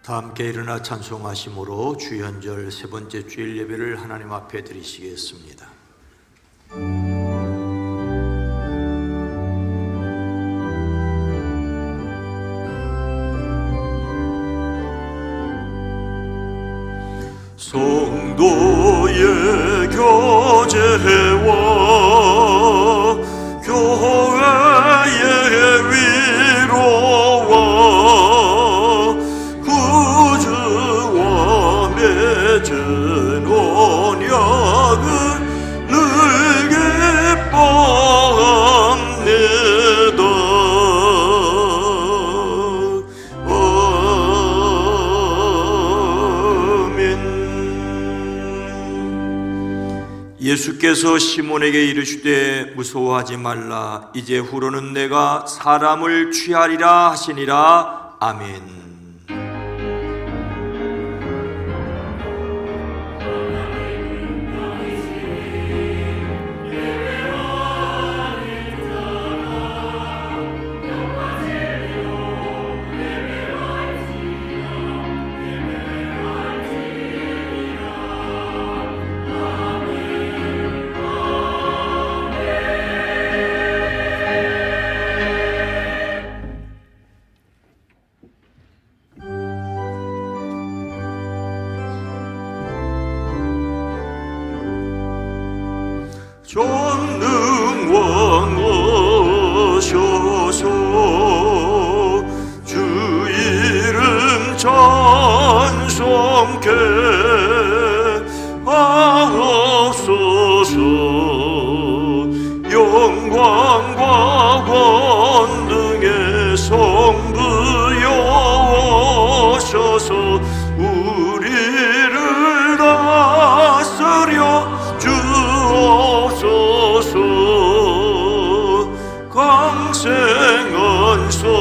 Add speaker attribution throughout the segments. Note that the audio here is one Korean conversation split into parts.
Speaker 1: 다 함께 일어나 찬송하심으로 주연절 세 번째 주일 예배를 하나님 앞에 드리시겠습니다. 성도의 교제와 교회의 위로와 구주와 맺은 언약을 늘 기뻐합니다. 예수께서 시몬에게 이르시되 무서워하지 말라. 이제 후로는 내가 사람을 취하리라 하시니라. 아멘. 전능왕 오셔서 주 이름 찬송케 하옵소서. 영광과 권능의 성부여 오셔서 우리를 다스려 주옵소서. 강생한 성자여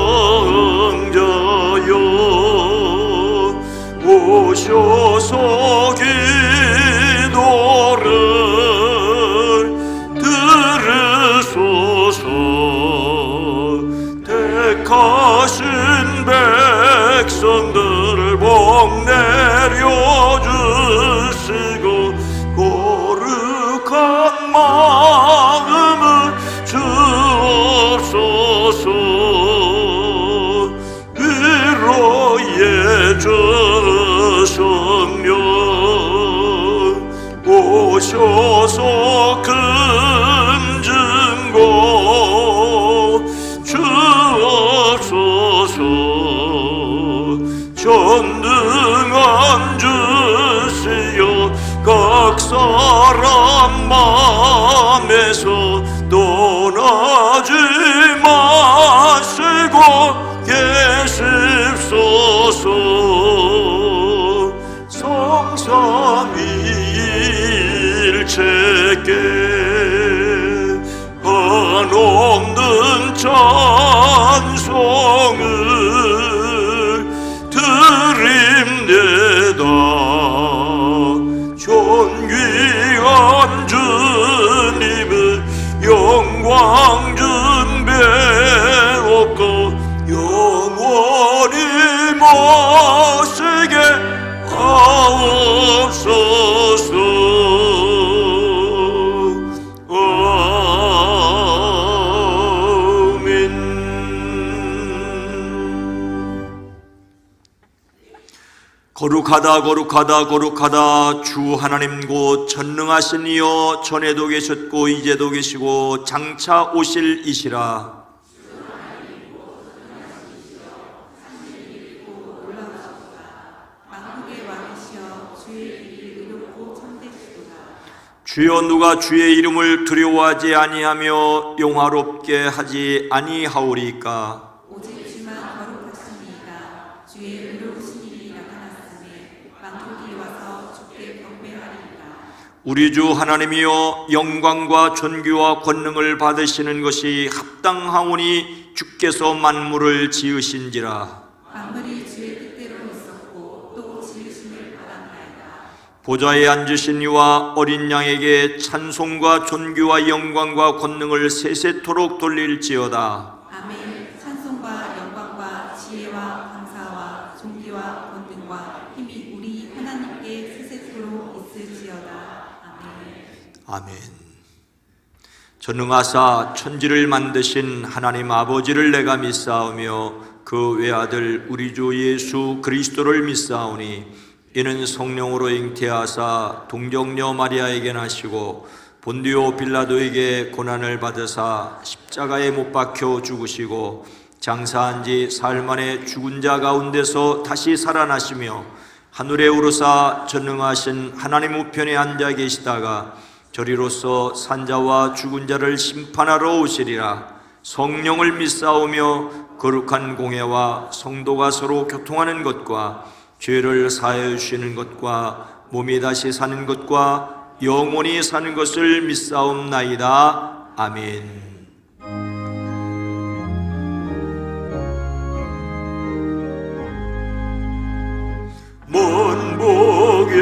Speaker 1: 오셔서 기도를 들으소서. 택하신 백성들을 복 내려주시고 거룩한 마음을 주옵소서. 위로의 주성령 오셔서 금증고 주옵소서. 전능한 주시여 각 사람 마음에서 떠나지 마시고 계십소서. 성삼위일체께 한없는 찬송을 드립니다. 존귀한 주님을 영광 준배없고 영원히 모시게 하옵소서. 거룩하다 거룩하다 거룩하다. 주 하나님 곧 전능하신 이여 전에도 계셨고 이제도 계시고 장차 오실 이시라. 주여 누가 주의 이름을 두려워하지 아니하며 영화롭게 하지 아니하오리까.
Speaker 2: 오직 주만 거룩하시니이다. 주의 의로우신 일이 나타났으니 만국이 와서 주께 경배하리이다.
Speaker 1: 우리 주 하나님이여 영광과 존귀와 권능을 받으시는 것이 합당하오니 주께서 만물을 지으신지라.
Speaker 2: 만물이 주의 뜻대로 있었고 또 지으심을 바랍나이다.
Speaker 1: 보좌에 앉으신 이와 어린 양에게 찬송과 존귀와 영광과 권능을 세세토록 돌릴지어다.
Speaker 2: 아멘. 찬송과 영광과 지혜와 감사와 존귀와 권능이 없을지어다. 아멘.
Speaker 1: 아멘. 전능하사 천지를 만드신 하나님 아버지를 내가 믿사오며 그 외아들 우리 주 예수 그리스도를 믿사오니 이는 성령으로 잉태하사 동정녀 마리아에게 나시고 본디오 빌라도에게 고난을 받으사 십자가에 못 박혀 죽으시고 장사한 지 사흘 만에 죽은 자 가운데서 다시 살아나시며 하늘에 오르사 전능하신 하나님 우편에 앉아 계시다가 저리로서 산자와 죽은 자를 심판하러 오시리라. 성령을 믿사오며 거룩한 공회와 성도가 서로 교통하는 것과 죄를 사하여 주시는 것과 몸이 다시 사는 것과 영원히 사는 것을 믿사옵나이다. 아멘. 만복의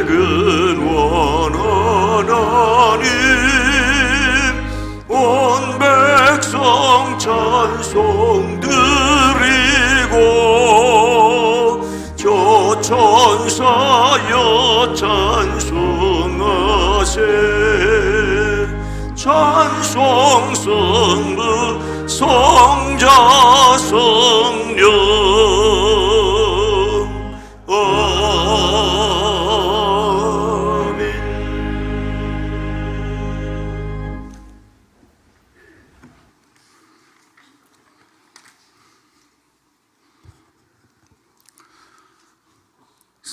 Speaker 1: 근원 하나님 온 백성 찬송 드리고 저 천사여 찬송하세 찬송 성부 성자 성령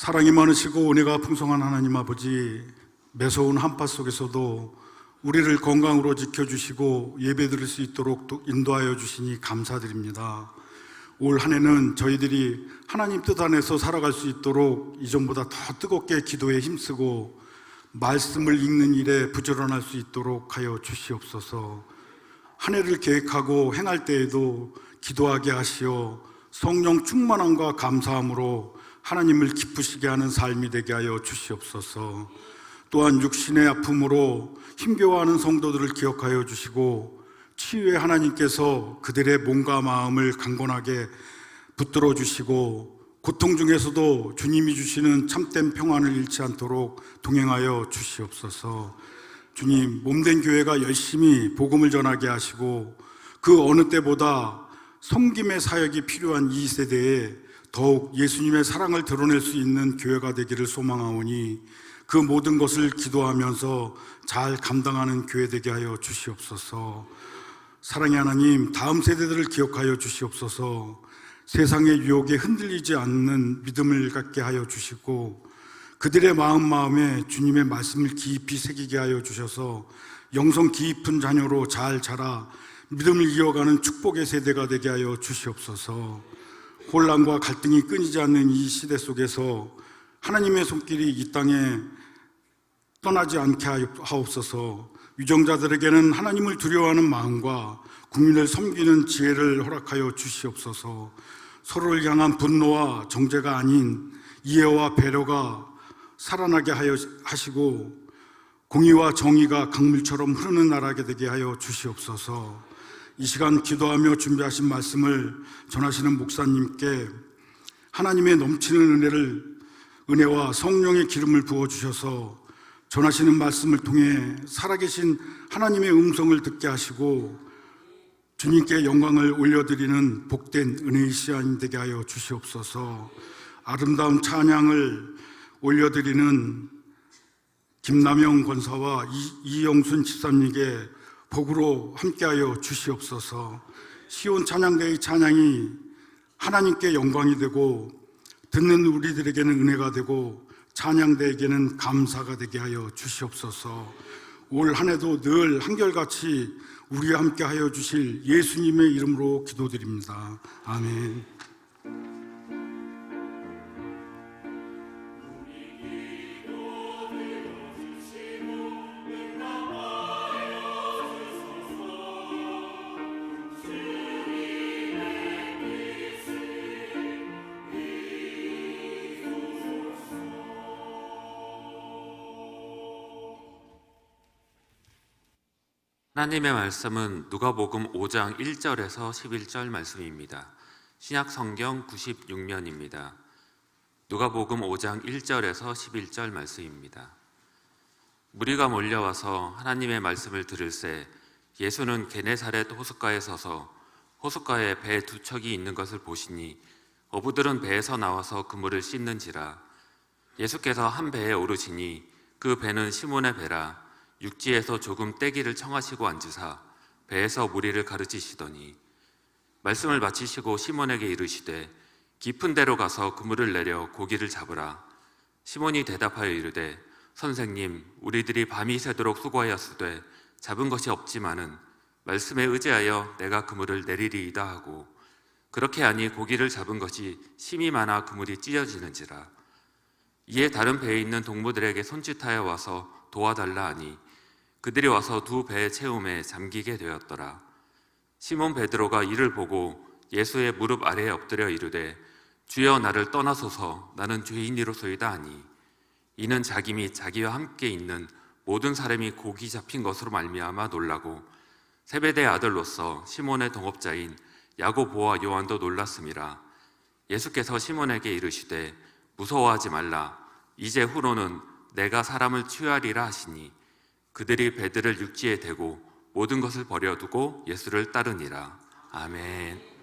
Speaker 3: 사랑이 많으시고 은혜가 풍성한 하나님 아버지, 매서운 한파 속에서도 우리를 건강으로 지켜주시고 예배드릴 수 있도록 인도하여 주시니 감사드립니다. 올 한 해는 저희들이 하나님 뜻 안에서 살아갈 수 있도록 이전보다 더 뜨겁게 기도에 힘쓰고 말씀을 읽는 일에 부지런할 수 있도록 하여 주시옵소서. 한 해를 계획하고 행할 때에도 기도하게 하시어 성령 충만함과 감사함으로 하나님을 기쁘시게 하는 삶이 되게 하여 주시옵소서. 또한 육신의 아픔으로 힘겨워하는 성도들을 기억하여 주시고 치유의 하나님께서 그들의 몸과 마음을 강건하게 붙들어 주시고 고통 중에서도 주님이 주시는 참된 평안을 잃지 않도록 동행하여 주시옵소서. 주님, 몸된 교회가 열심히 복음을 전하게 하시고 그 어느 때보다 섬김의 사역이 필요한 이 세대에 더욱 예수님의 사랑을 드러낼 수 있는 교회가 되기를 소망하오니 그 모든 것을 기도하면서 잘 감당하는 교회 되게 하여 주시옵소서. 사랑의 하나님, 다음 세대들을 기억하여 주시옵소서. 세상의 유혹에 흔들리지 않는 믿음을 갖게 하여 주시고 그들의 마음에 주님의 말씀을 깊이 새기게 하여 주셔서 영성 깊은 자녀로 잘 자라 믿음을 이어가는 축복의 세대가 되게 하여 주시옵소서. 혼란과 갈등이 끊이지 않는 이 시대 속에서 하나님의 손길이 이 땅에 떠나지 않게 하옵소서. 유정자들에게는 하나님을 두려워하는 마음과 국민을 섬기는 지혜를 허락하여 주시옵소서. 서로를 향한 분노와 정죄가 아닌 이해와 배려가 살아나게 하시고 공의와 정의가 강물처럼 흐르는 나라가 되게 하여 주시옵소서. 이 시간 기도하며 준비하신 말씀을 전하시는 목사님께 하나님의 넘치는 은혜와 성령의 기름을 부어주셔서 전하시는 말씀을 통해 살아계신 하나님의 음성을 듣게 하시고 주님께 영광을 올려드리는 복된 은혜의 시간이 되게 하여 주시옵소서. 아름다운 찬양을 올려드리는 김남영 권사와 이영순 집사님에게 복으로 함께하여 주시옵소서. 시온 찬양대의 찬양이 하나님께 영광이 되고 듣는 우리들에게는 은혜가 되고 찬양대에게는 감사가 되게 하여 주시옵소서. 올 한 해도 늘 한결같이 우리와 함께하여 주실 예수님의 이름으로 기도드립니다. 아멘.
Speaker 4: 하나님의 말씀은 누가복음 5장 1절에서 11절 말씀입니다. 신약 성경 96면입니다. 누가복음 5장 1절에서 11절 말씀입니다. 무리가 몰려와서 하나님의 말씀을 들을새 예수는 게네사렛 호숫가에 서서 호숫가에 배 두 척이 있는 것을 보시니 어부들은 배에서 나와서 그물을 씻는지라. 예수께서 한 배에 오르시니 그 배는 시몬의 배라. 육지에서 조금 떼기를 청하시고 앉으사 배에서 무리를 가르치시더니 말씀을 마치시고 시몬에게 이르시되 깊은 데로 가서 그물을 내려 고기를 잡으라. 시몬이 대답하여 이르되 선생님, 우리들이 밤이 새도록 수고하였으되 잡은 것이 없지만은 말씀에 의지하여 내가 그물을 내리리이다 하고 그렇게 하니 고기를 잡은 것이 심이 많아 그물이 찢어지는지라. 이에 다른 배에 있는 동무들에게 손짓하여 와서 도와달라 하니 그들이 와서 두 배의 채움에 잠기게 되었더라. 시몬 베드로가 이를 보고 예수의 무릎 아래에 엎드려 이르되 주여 나를 떠나소서 나는 죄인이로소이다 하니 이는 자기 및 자기와 함께 있는 모든 사람이 고기 잡힌 것으로 말미암아 놀라고 세베대의 아들로서 시몬의 동업자인 야고보와 요한도 놀랐음이라. 예수께서 시몬에게 이르시되 무서워하지 말라. 이제 후로는 내가 사람을 취하리라 하시니 그들이 배들을 육지에 대고 모든 것을 버려두고 예수를 따르니라. 아멘.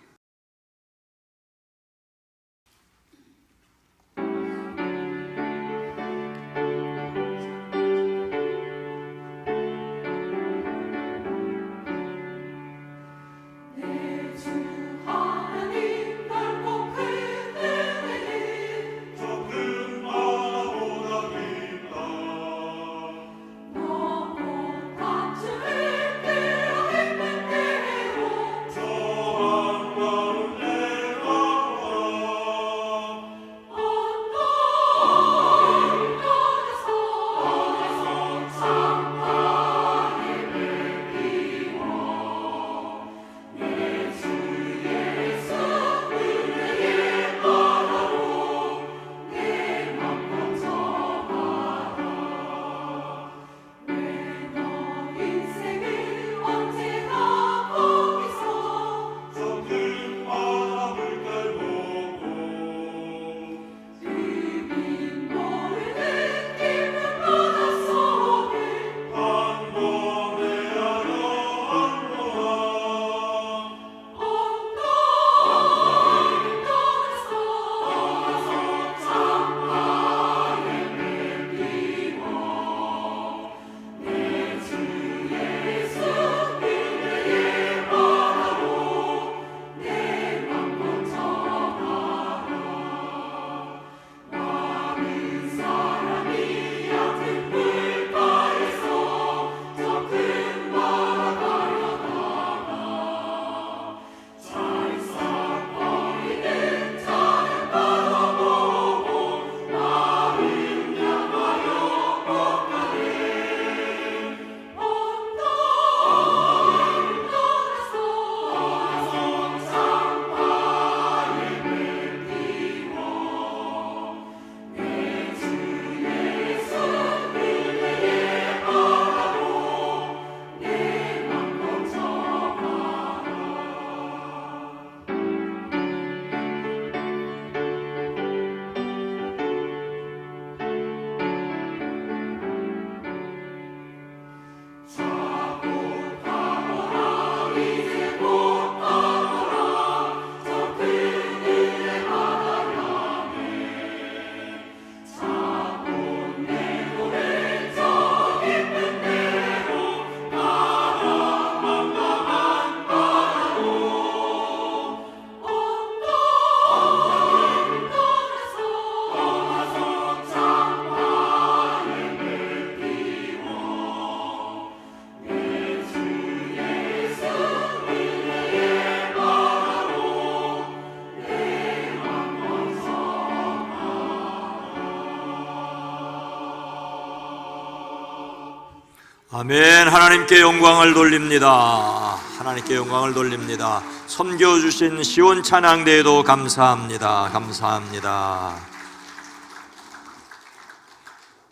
Speaker 1: 아멘. 하나님께 영광을 돌립니다. 하나님께 영광을 돌립니다. 섬겨주신 시온 찬양대에도 감사합니다. 감사합니다.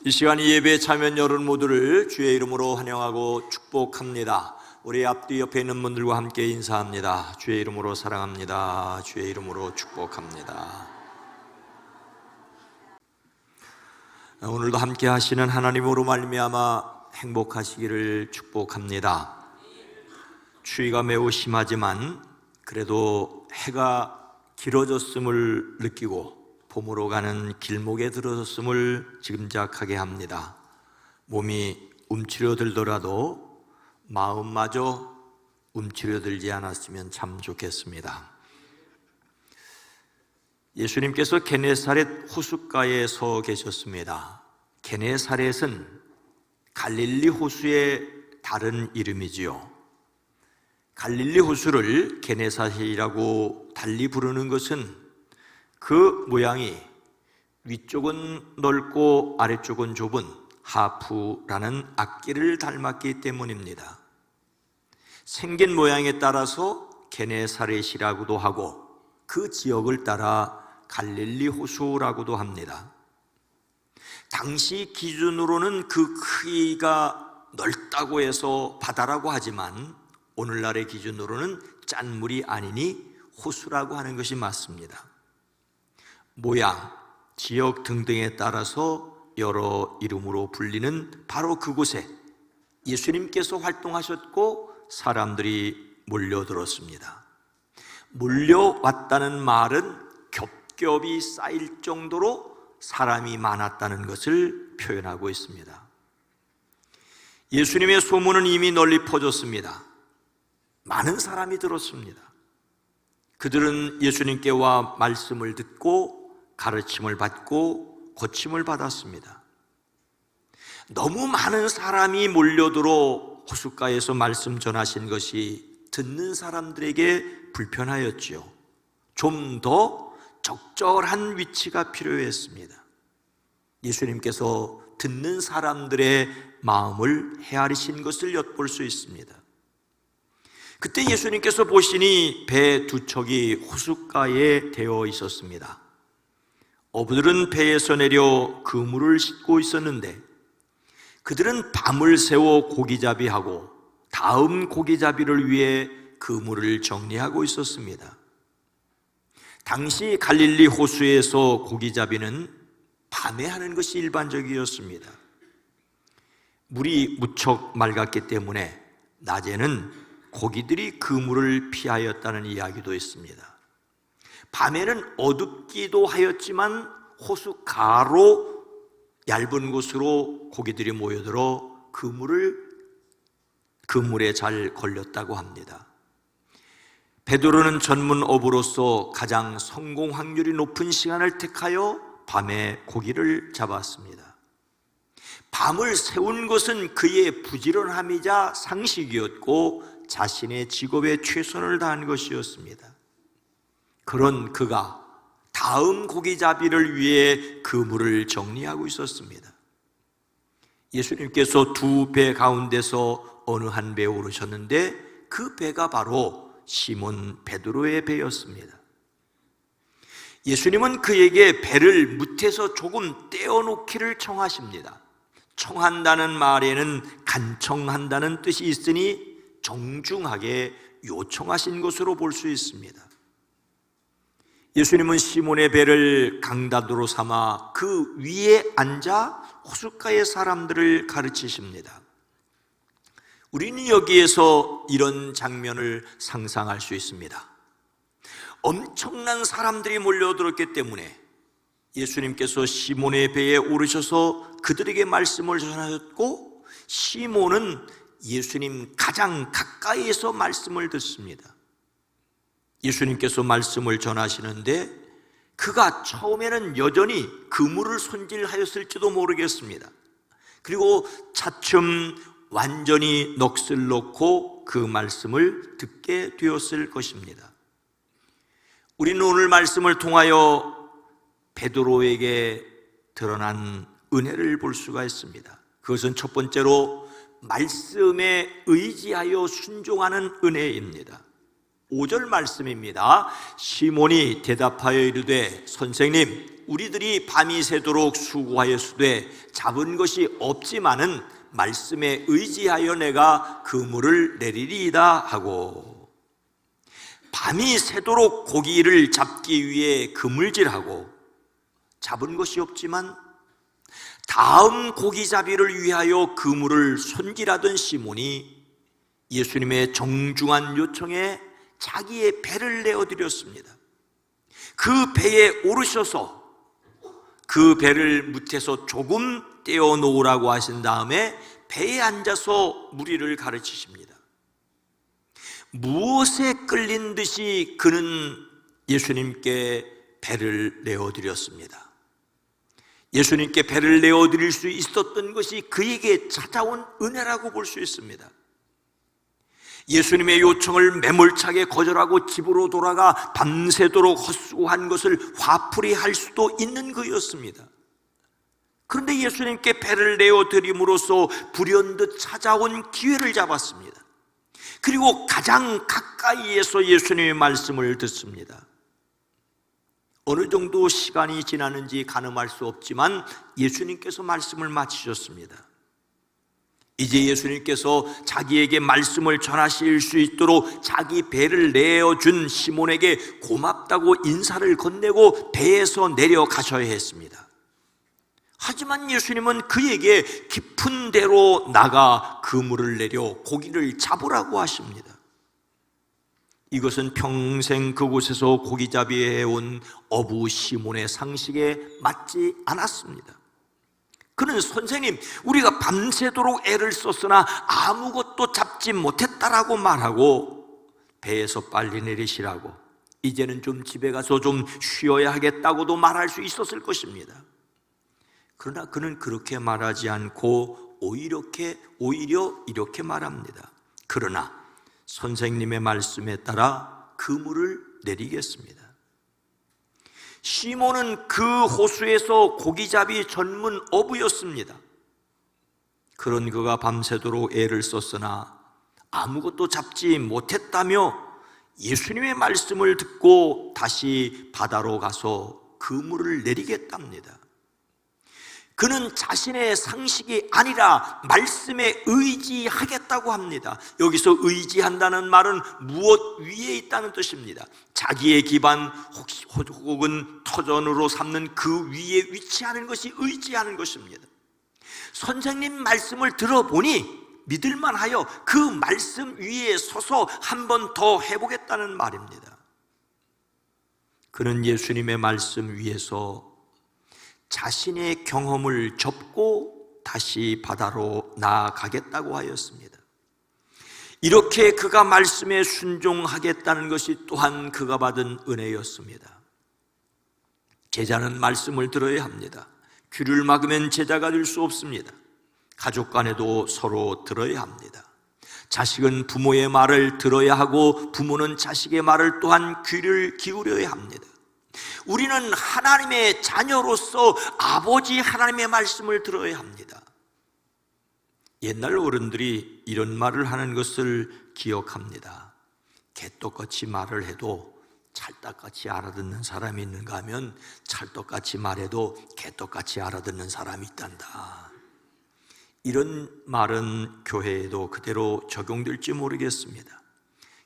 Speaker 1: 이 시간 이 예배에 참여한 여러분 모두를 주의 이름으로 환영하고 축복합니다. 우리 앞뒤 옆에 있는 분들과 함께 인사합니다. 주의 이름으로 사랑합니다. 주의 이름으로 축복합니다. 오늘도 함께 하시는 하나님으로 말미암아 행복하시기를 축복합니다. 추위가 매우 심하지만 그래도 해가 길어졌음을 느끼고 봄으로 가는 길목에 들어섰음을 짐작하게 합니다. 몸이 움츠려들더라도 마음마저 움츠려들지 않았으면 참 좋겠습니다. 예수님께서 게네사렛 호숫가에 서 계셨습니다. 게네사렛은 갈릴리 호수의 다른 이름이지요. 갈릴리 호수를 게네사렛이라고 달리 부르는 것은 그 모양이 위쪽은 넓고 아래쪽은 좁은 하프라는 악기를 닮았기 때문입니다. 생긴 모양에 따라서 게네사렛이라고도 하고 그 지역을 따라 갈릴리 호수라고도 합니다. 당시 기준으로는 그 크기가 넓다고 해서 바다라고 하지만 오늘날의 기준으로는 짠물이 아니니 호수라고 하는 것이 맞습니다. 모양, 지역 등등에 따라서 여러 이름으로 불리는 바로 그곳에 예수님께서 활동하셨고 사람들이 몰려들었습니다. 몰려왔다는 말은 겹겹이 쌓일 정도로 사람이 많았다는 것을 표현하고 있습니다. 예수님의 소문은 이미 널리 퍼졌습니다. 많은 사람이 들었습니다. 그들은 예수님께 와 말씀을 듣고 가르침을 받고 고침을 받았습니다. 너무 많은 사람이 몰려들어 호숫가에서 말씀 전하신 것이 듣는 사람들에게 불편하였지요. 좀 더 적절한 위치가 필요했습니다. 예수님께서 듣는 사람들의 마음을 헤아리신 것을 엿볼 수 있습니다. 그때 예수님께서 보시니 배 두 척이 호숫가에 대어 있었습니다. 어부들은 배에서 내려 그물을 싣고 있었는데 그들은 밤을 새워 고기잡이하고 다음 고기잡이를 위해 그물을 정리하고 있었습니다. 당시 갈릴리 호수에서 고기잡이는 밤에 하는 것이 일반적이었습니다. 물이 무척 맑았기 때문에 낮에는 고기들이 그물을 피하였다는 이야기도 있습니다. 밤에는 어둡기도 하였지만 호수 가로 얇은 곳으로 고기들이 모여들어 그물에 잘 걸렸다고 합니다. 베드로는 전문 어부로서 가장 성공 확률이 높은 시간을 택하여 밤에 고기를 잡았습니다. 밤을 새운 것은 그의 부지런함이자 상식이었고 자신의 직업에 최선을 다한 것이었습니다. 그런 그가 다음 고기잡이를 위해 그물을 정리하고 있었습니다. 예수님께서 두 배 가운데서 어느 한 배에 오르셨는데 그 배가 바로 시몬 베드로의 배였습니다. 예수님은 그에게 배를 무태서 조금 떼어놓기를 청하십니다. 청한다는 말에는 간청한다는 뜻이 있으니 정중하게 요청하신 것으로 볼 수 있습니다. 예수님은 시몬의 배를 강다도로 삼아 그 위에 앉아 호숫가의 사람들을 가르치십니다. 우리는 여기에서 이런 장면을 상상할 수 있습니다. 엄청난 사람들이 몰려들었기 때문에 예수님께서 시몬의 배에 오르셔서 그들에게 말씀을 전하셨고 시몬은 예수님 가장 가까이에서 말씀을 듣습니다. 예수님께서 말씀을 전하시는데 그가 처음에는 여전히 그물을 손질하였을지도 모르겠습니다. 그리고 차츰 완전히 넋을 놓고 그 말씀을 듣게 되었을 것입니다. 우리는 오늘 말씀을 통하여 베드로에게 드러난 은혜를 볼 수가 있습니다. 그것은 첫 번째로 말씀에 의지하여 순종하는 은혜입니다. 5절 말씀입니다. 시몬이 대답하여 이르되 선생님 우리들이 밤이 새도록 수고하였으되 잡은 것이 없지만은 말씀에 의지하여 내가 그물을 내리리이다 하고, 밤이 새도록 고기를 잡기 위해 그물질하고 잡은 것이 없지만 다음 고기잡이를 위하여 그물을 손질하던 시몬이 예수님의 정중한 요청에 자기의 배를 내어드렸습니다. 그 배에 오르셔서 그 배를 무태서 조금 떼어 놓으라고 하신 다음에 배에 앉아서 무리를 가르치십니다. 무엇에 끌린 듯이 그는 예수님께 배를 내어드렸습니다. 예수님께 배를 내어드릴 수 있었던 것이 그에게 찾아온 은혜라고 볼 수 있습니다. 예수님의 요청을 매몰차게 거절하고 집으로 돌아가 밤새도록 헛수고한 것을 화풀이 할 수도 있는 그였습니다. 그런데 예수님께 배를 내어드림으로써 불현듯 찾아온 기회를 잡았습니다. 그리고 가장 가까이에서 예수님의 말씀을 듣습니다. 어느 정도 시간이 지나는지 가늠할 수 없지만 예수님께서 말씀을 마치셨습니다. 이제 예수님께서 자기에게 말씀을 전하실 수 있도록 자기 배를 내어준 시몬에게 고맙다고 인사를 건네고 배에서 내려가셔야 했습니다. 하지만 예수님은 그에게 깊은 데로 나가 그물을 내려 고기를 잡으라고 하십니다. 이것은 평생 그곳에서 고기잡이 해온 어부 시몬의 상식에 맞지 않았습니다. 그는 선생님, 우리가 밤새도록 애를 썼으나 아무것도 잡지 못했다라고 말하고 배에서 빨리 내리시라고, 이제는 좀 집에 가서 좀 쉬어야 하겠다고도 말할 수 있었을 것입니다. 그러나 그는 그렇게 말하지 않고 오히려 이렇게 말합니다. 그러나 선생님의 말씀에 따라 그물을 내리겠습니다. 시몬은 그 호수에서 고기잡이 전문 어부였습니다. 그런 그가 밤새도록 애를 썼으나 아무것도 잡지 못했다며 예수님의 말씀을 듣고 다시 바다로 가서 그물을 내리겠답니다. 그는 자신의 상식이 아니라 말씀에 의지하겠다고 합니다. 여기서 의지한다는 말은 무엇 위에 있다는 뜻입니다. 자기의 기반 혹은 터전으로 삼는 그 위에 위치하는 것이 의지하는 것입니다. 선생님 말씀을 들어보니 믿을만하여 그 말씀 위에 서서 한 번 더 해보겠다는 말입니다. 그는 예수님의 말씀 위에서 자신의 경험을 접고 다시 바다로 나아가겠다고 하였습니다. 이렇게 그가 말씀에 순종하겠다는 것이 또한 그가 받은 은혜였습니다. 제자는 말씀을 들어야 합니다. 귀를 막으면 제자가 될 수 없습니다. 가족 간에도 서로 들어야 합니다. 자식은 부모의 말을 들어야 하고 부모는 자식의 말을 또한 귀를 기울여야 합니다. 우리는 하나님의 자녀로서 아버지 하나님의 말씀을 들어야 합니다. 옛날 어른들이 이런 말을 하는 것을 기억합니다. 개떡같이 말을 해도 찰떡같이 알아듣는 사람이 있는가 하면 찰떡같이 말해도 개떡같이 알아듣는 사람이 있단다. 이런 말은 교회에도 그대로 적용될지 모르겠습니다.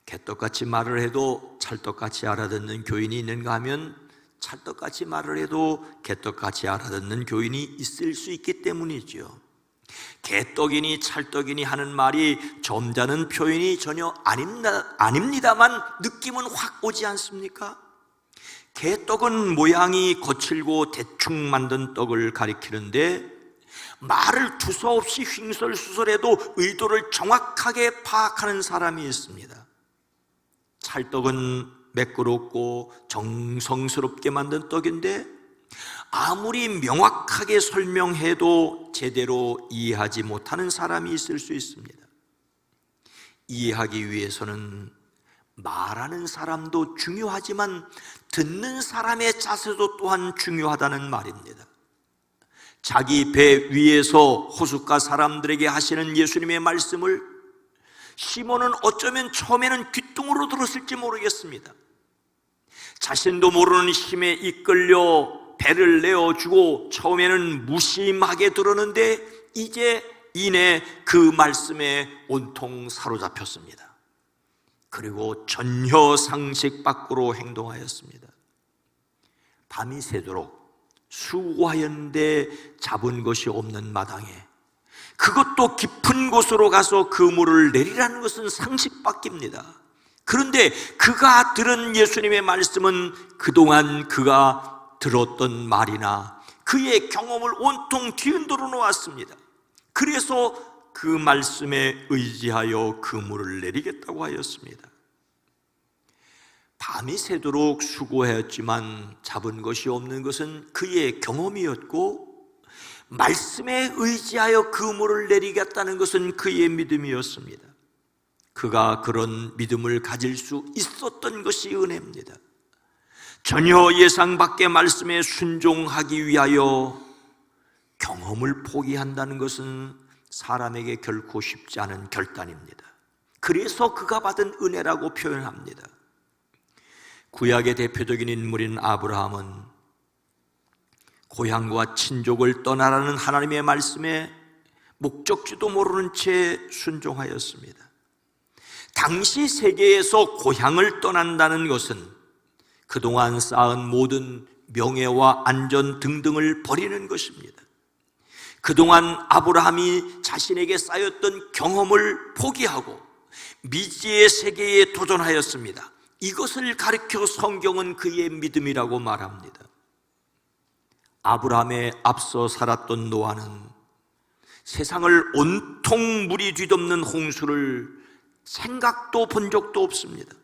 Speaker 1: 개떡같이 말을 해도 찰떡같이 알아듣는 교인이 있는가 하면 찰떡같이 말을 해도 개떡같이 알아듣는 교인이 있을 수 있기 때문이죠. 개떡이니 찰떡이니 하는 말이 점잖은 표현이 전혀 아닙니다만 느낌은 확 오지 않습니까? 개떡은 모양이 거칠고 대충 만든 떡을 가리키는데 말을 두서없이 횡설수설해도 의도를 정확하게 파악하는 사람이 있습니다. 찰떡은 매끄럽고 정성스럽게 만든 떡인데 아무리 명확하게 설명해도 제대로 이해하지 못하는 사람이 있을 수 있습니다. 이해하기 위해서는 말하는 사람도 중요하지만 듣는 사람의 자세도 또한 중요하다는 말입니다. 자기 배 위에서 호숫가 사람들에게 하시는 예수님의 말씀을 시몬은 어쩌면 처음에는 귓등으로 들었을지 모르겠습니다. 자신도 모르는 힘에 이끌려 배를 내어주고 처음에는 무심하게 들었는데 이제 이내 그 말씀에 온통 사로잡혔습니다. 그리고 전혀 상식 밖으로 행동하였습니다. 밤이 새도록 수고하였는데 잡은 것이 없는 마당에, 그것도 깊은 곳으로 가서 그물을 내리라는 것은 상식 밖입니다. 그런데 그가 들은 예수님의 말씀은 그동안 그가 들었던 말이나 그의 경험을 온통 뒤흔들어 놓았습니다. 그래서 그 말씀에 의지하여 그물을 내리겠다고 하였습니다. 밤이 새도록 수고하였지만 잡은 것이 없는 것은 그의 경험이었고, 말씀에 의지하여 그물을 내리겠다는 것은 그의 믿음이었습니다. 그가 그런 믿음을 가질 수 있었던 것이 은혜입니다. 전혀 예상 밖의 말씀에 순종하기 위하여 경험을 포기한다는 것은 사람에게 결코 쉽지 않은 결단입니다. 그래서 그가 받은 은혜라고 표현합니다. 구약의 대표적인 인물인 아브라함은 고향과 친족을 떠나라는 하나님의 말씀에 목적지도 모르는 채 순종하였습니다. 당시 세계에서 고향을 떠난다는 것은 그동안 쌓은 모든 명예와 안전 등등을 버리는 것입니다. 그동안 아브라함이 자신에게 쌓였던 경험을 포기하고 미지의 세계에 도전하였습니다. 이것을 가리켜 성경은 그의 믿음이라고 말합니다. 아브라함에 앞서 살았던 노아는 세상을 온통 물이 뒤덮는 홍수를 생각도 본 적도 없습니다.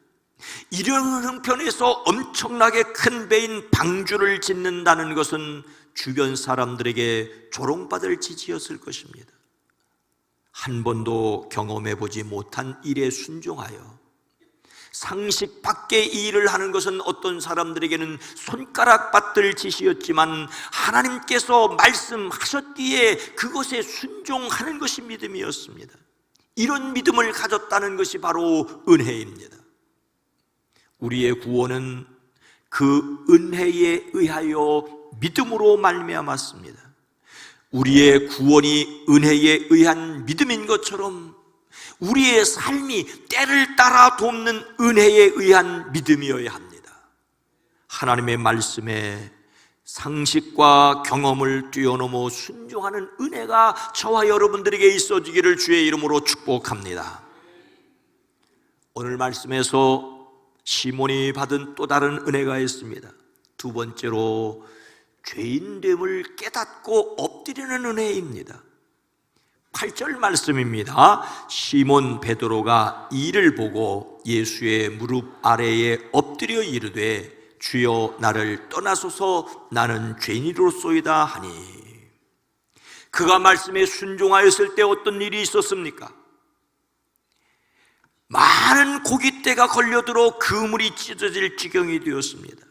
Speaker 1: 이런 형편에서 엄청나게 큰 배인 방주를 짓는다는 것은 주변 사람들에게 조롱받을 짓이었을 것입니다. 한 번도 경험해보지 못한 일에 순종하여 상식 밖의 이 일을 하는 것은 어떤 사람들에게는 손가락 받들 짓이었지만, 하나님께서 말씀하셨기에 그것에 순종하는 것이 믿음이었습니다. 이런 믿음을 가졌다는 것이 바로 은혜입니다. 우리의 구원은 그 은혜에 의하여 믿음으로 말미암았습니다. 우리의 구원이 은혜에 의한 믿음인 것처럼 우리의 삶이 때를 따라 돕는 은혜에 의한 믿음이어야 합니다. 하나님의 말씀에 상식과 경험을 뛰어넘어 순종하는 은혜가 저와 여러분들에게 있어지기를 주의 이름으로 축복합니다. 오늘 말씀에서 시몬이 받은 또 다른 은혜가 있습니다. 두 번째로 죄인됨을 깨닫고 엎드리는 은혜입니다. 8절 말씀입니다. 시몬 베드로가 이를 보고 예수의 무릎 아래에 엎드려 이르되 주여 나를 떠나소서 나는 죄인이로소이다 하니. 그가 말씀에 순종하였을 때 어떤 일이 있었습니까? 많은 고깃대가 걸려들어 그물이 찢어질 지경이 되었습니다.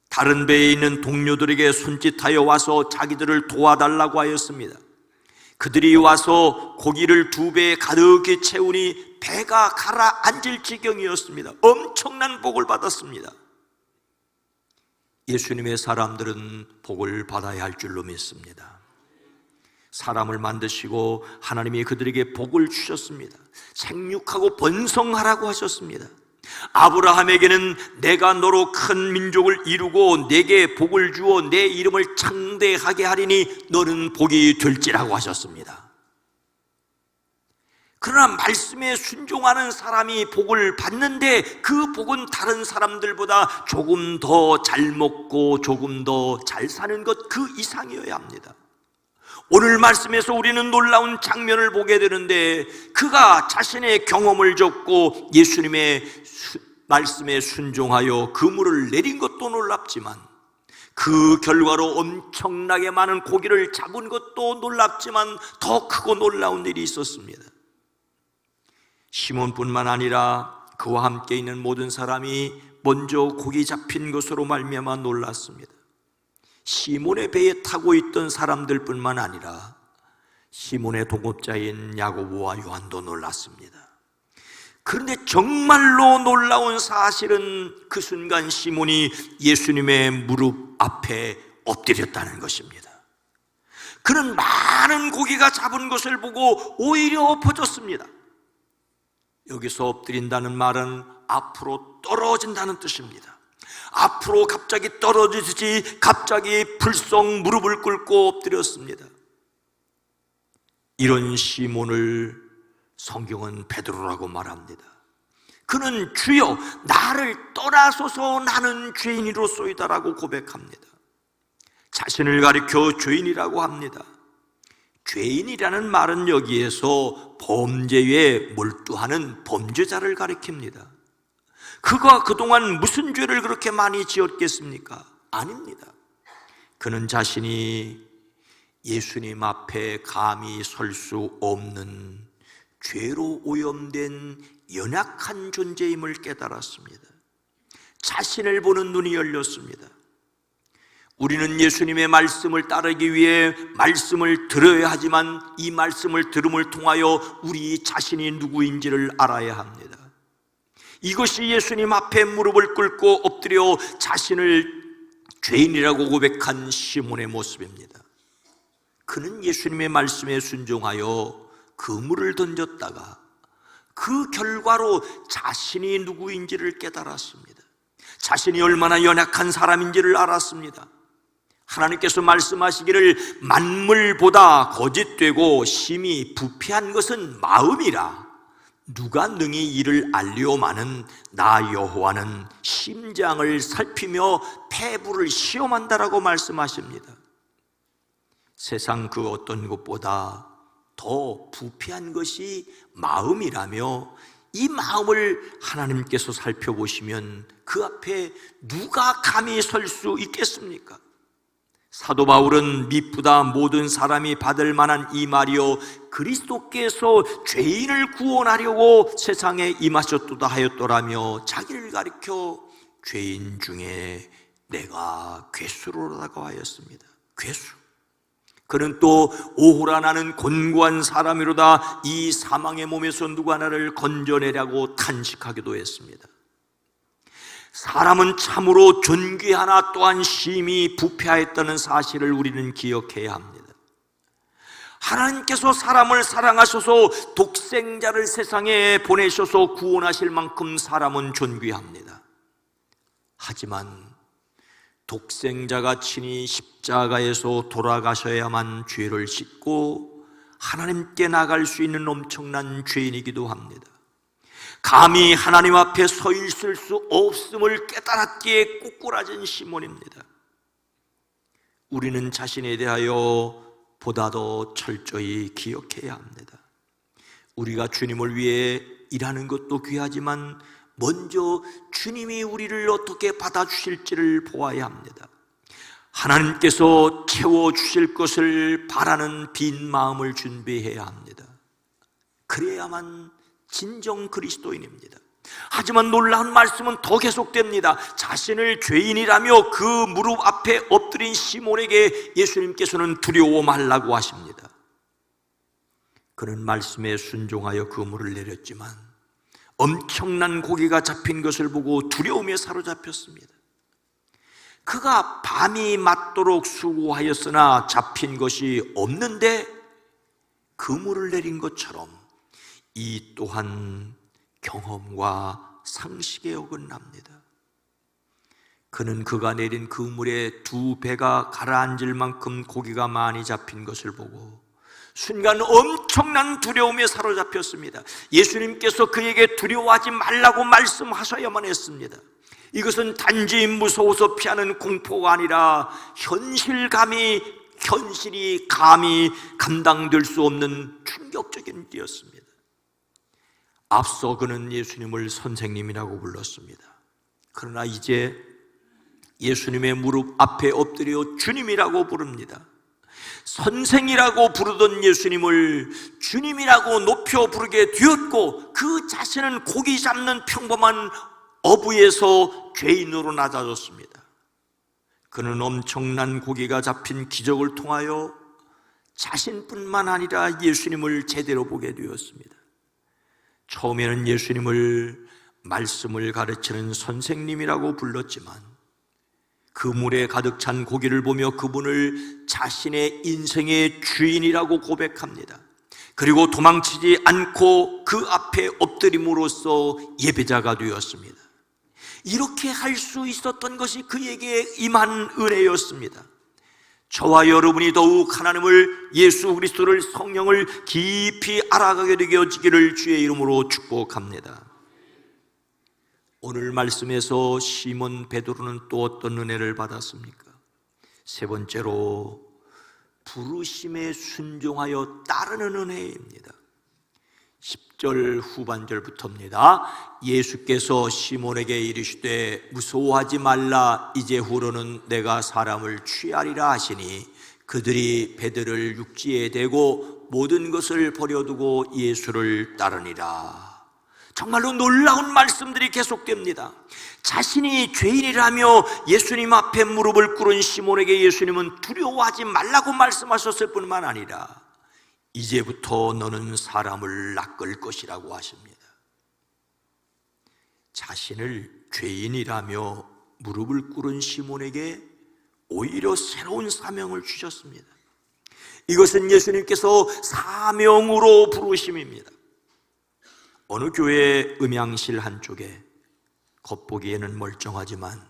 Speaker 1: 다른 배에 있는 동료들에게 손짓하여 와서 자기들을 도와달라고 하였습니다. 그들이 와서 고기를 2배에 가득히 채우니 배가 가라앉을 지경이었습니다. 엄청난 복을 받았습니다. 예수님의 사람들은 복을 받아야 할 줄로 믿습니다. 사람을 만드시고 하나님이 그들에게 복을 주셨습니다. 생육하고 번성하라고 하셨습니다. 아브라함에게는 내가 너로 큰 민족을 이루고 내게 복을 주어 내 이름을 창대하게 하리니 너는 복이 될지라고 하셨습니다. 그러나 말씀에 순종하는 사람이 복을 받는데 그 복은 다른 사람들보다 조금 더 잘 먹고 조금 더 잘 사는 것 그 이상이어야 합니다. 오늘 말씀에서 우리는 놀라운 장면을 보게 되는데, 그가 자신의 경험을 적고 예수님의 말씀에 순종하여 그물을 내린 것도 놀랍지만, 그 결과로 엄청나게 많은 고기를 잡은 것도 놀랍지만 더 크고 놀라운 일이 있었습니다. 시몬뿐만 아니라 그와 함께 있는 모든 사람이 먼저 고기 잡힌 것으로 말미암아 놀랐습니다. 시몬의 배에 타고 있던 사람들뿐만 아니라 시몬의 동업자인 야고보와 요한도 놀랐습니다. 그런데 정말로 놀라운 사실은 그 순간 시몬이 예수님의 무릎 앞에 엎드렸다는 것입니다. 그는 많은 고기가 잡은 것을 보고 오히려 엎어졌습니다. 여기서 엎드린다는 말은 앞으로 떨어진다는 뜻입니다. 앞으로 앞으로 갑자기 떨어지듯이 갑자기 불성 무릎을 꿇고 엎드렸습니다. 이런 시몬을 성경은 베드로라고 말합니다. 그는 주여 나를 떠나소서 나는 죄인이로소이다라고 고백합니다. 자신을 가리켜 죄인이라고 합니다. 죄인이라는 말은 여기에서 범죄에 몰두하는 범죄자를 가리킵니다. 그가 그동안 무슨 죄를 그렇게 많이 지었겠습니까? 아닙니다. 그는 자신이 예수님 앞에 감히 설 수 없는 죄로 오염된 연약한 존재임을 깨달았습니다. 자신을 보는 눈이 열렸습니다. 우리는 예수님의 말씀을 따르기 위해 말씀을 들어야 하지만 이 말씀을 들음을 통하여 우리 자신이 누구인지를 알아야 합니다. 이것이 예수님 앞에 무릎을 꿇고 엎드려 자신을 죄인이라고 고백한 시몬의 모습입니다. 그는 예수님의 말씀에 순종하여 그물을 던졌다가 그 결과로 자신이 누구인지를 깨달았습니다. 자신이 얼마나 연약한 사람인지를 알았습니다. 하나님께서 말씀하시기를 만물보다 거짓되고 심히 부패한 것은 마음이라 누가 능히 이를 알리오마는 나 여호와는 심장을 살피며 폐부를 시험한다라고 말씀하십니다. 세상 그 어떤 것보다 더 부패한 것이 마음이라며 이 마음을 하나님께서 살펴보시면 그 앞에 누가 감히 설 수 있겠습니까? 사도 바울은 미쁘다 모든 사람이 받을 만한 이 말이요 그리스도께서 죄인을 구원하려고 세상에 임하셨도다 하였더라며 자기를 가리켜 죄인 중에 내가 괴수로라고 하였습니다. 괴수. 그는 또 오호라 나는 곤고한 사람이로다 이 사망의 몸에서 누가 나를 건져내려고 탄식하기도 했습니다. 사람은 참으로 존귀하나 또한 심히 부패하였다는 사실을 우리는 기억해야 합니다. 하나님께서 사람을 사랑하셔서 독생자를 세상에 보내셔서 구원하실 만큼 사람은 존귀합니다. 하지만 독생자가 친히 십자가에서 돌아가셔야만 죄를 씻고 하나님께 나갈 수 있는 엄청난 죄인이기도 합니다. 감히 하나님 앞에 서 있을 수 없음을 깨달았기에 꼬꾸라진 시몬입니다. 우리는 자신에 대하여 보다 더 철저히 기억해야 합니다. 우리가 주님을 위해 일하는 것도 귀하지만 먼저 주님이 우리를 어떻게 받아주실지를 보아야 합니다. 하나님께서 채워주실 것을 바라는 빈 마음을 준비해야 합니다. 그래야만 진정 그리스도인입니다. 하지만 놀라운 말씀은 더 계속됩니다. 자신을 죄인이라며 그 무릎 앞에 엎드린 시몬에게 예수님께서는 두려워 말라고 하십니다. 그는 말씀에 순종하여 그물을 내렸지만 엄청난 고기가 잡힌 것을 보고 두려움에 사로잡혔습니다. 그가 밤이 맞도록 수고하였으나 잡힌 것이 없는데 그물을 내린 것처럼 이 또한 경험과 상식에 어긋납니다. 그는 그가 내린 그물에 두 배가 가라앉을 만큼 고기가 많이 잡힌 것을 보고 순간 엄청난 두려움에 사로잡혔습니다. 예수님께서 그에게 두려워하지 말라고 말씀하셔야만 했습니다. 이것은 단지 무서워서 피하는 공포가 아니라 현실이 감히 감당될 수 없는 충격적인 일이었습니다. 앞서 그는 예수님을 선생님이라고 불렀습니다. 그러나 이제 예수님의 무릎 앞에 엎드려 주님이라고 부릅니다. 선생이라고 부르던 예수님을 주님이라고 높여 부르게 되었고 그 자신은 고기 잡는 평범한 어부에서 죄인으로 낮아졌습니다. 그는 엄청난 고기가 잡힌 기적을 통하여 자신뿐만 아니라 예수님을 제대로 보게 되었습니다. 처음에는 예수님을 말씀을 가르치는 선생님이라고 불렀지만 그물에 가득 찬 고기를 보며 그분을 자신의 인생의 주인이라고 고백합니다. 그리고 도망치지 않고 그 앞에 엎드림으로써 예배자가 되었습니다. 이렇게 할 수 있었던 것이 그에게 임한 은혜였습니다. 저와 여러분이 더욱 하나님을, 예수 그리스도를, 성령을 깊이 알아가게 되어지기를 주의 이름으로 축복합니다. 오늘 말씀에서 시몬 베드로는 또 어떤 은혜를 받았습니까? 세 번째로 부르심에 순종하여 따르는 은혜입니다. 10절 후반절부터입니다. 예수께서 시몬에게 이르시되 무서워하지 말라, 이제후로는 내가 사람을 취하리라 하시니 그들이 배들을 육지에 대고 모든 것을 버려두고 예수를 따르니라. 정말로 놀라운 말씀들이 계속됩니다. 자신이 죄인이라며 예수님 앞에 무릎을 꿇은 시몬에게 예수님은 두려워하지 말라고 말씀하셨을 뿐만 아니라 이제부터 너는 사람을 낚을 것이라고 하십니다. 자신을 죄인이라며 무릎을 꿇은 시몬에게 오히려 새로운 사명을 주셨습니다. 이것은 예수님께서 사명으로 부르심입니다. 어느 교회 음향실 한쪽에 겉보기에는 멀쩡하지만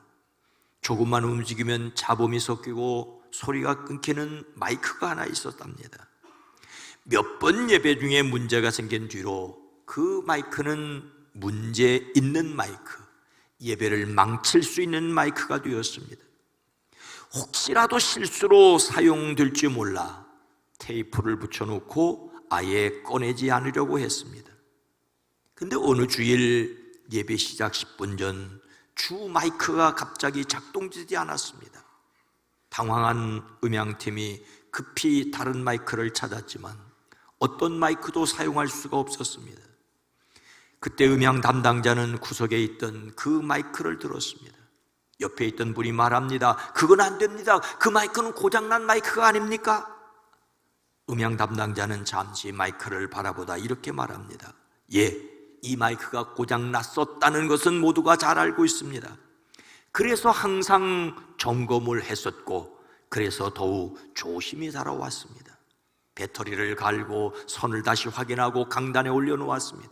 Speaker 1: 조금만 움직이면 잡음이 섞이고 소리가 끊기는 마이크가 하나 있었답니다. 몇 번 예배 중에 문제가 생긴 뒤로 그 마이크는 문제 있는 마이크, 예배를 망칠 수 있는 마이크가 되었습니다. 혹시라도 실수로 사용될지 몰라 테이프를 붙여놓고 아예 꺼내지 않으려고 했습니다. 근데 어느 주일 예배 시작 10분 전 주 마이크가 갑자기 작동되지 않았습니다. 당황한 음향팀이 급히 다른 마이크를 찾았지만 어떤 마이크도 사용할 수가 없었습니다. 그때 음향 담당자는 구석에 있던 그 마이크를 들었습니다. 옆에 있던 분이 말합니다. 그건 안 됩니다. 그 마이크는 고장난 마이크가 아닙니까? 음향 담당자는 잠시 마이크를 바라보다 이렇게 말합니다. 예, 이 마이크가 고장났었다는 것은 모두가 잘 알고 있습니다. 그래서 항상 점검을 했었고 그래서 더욱 조심히 살아왔습니다. 배터리를 갈고 선을 다시 확인하고 강단에 올려놓았습니다.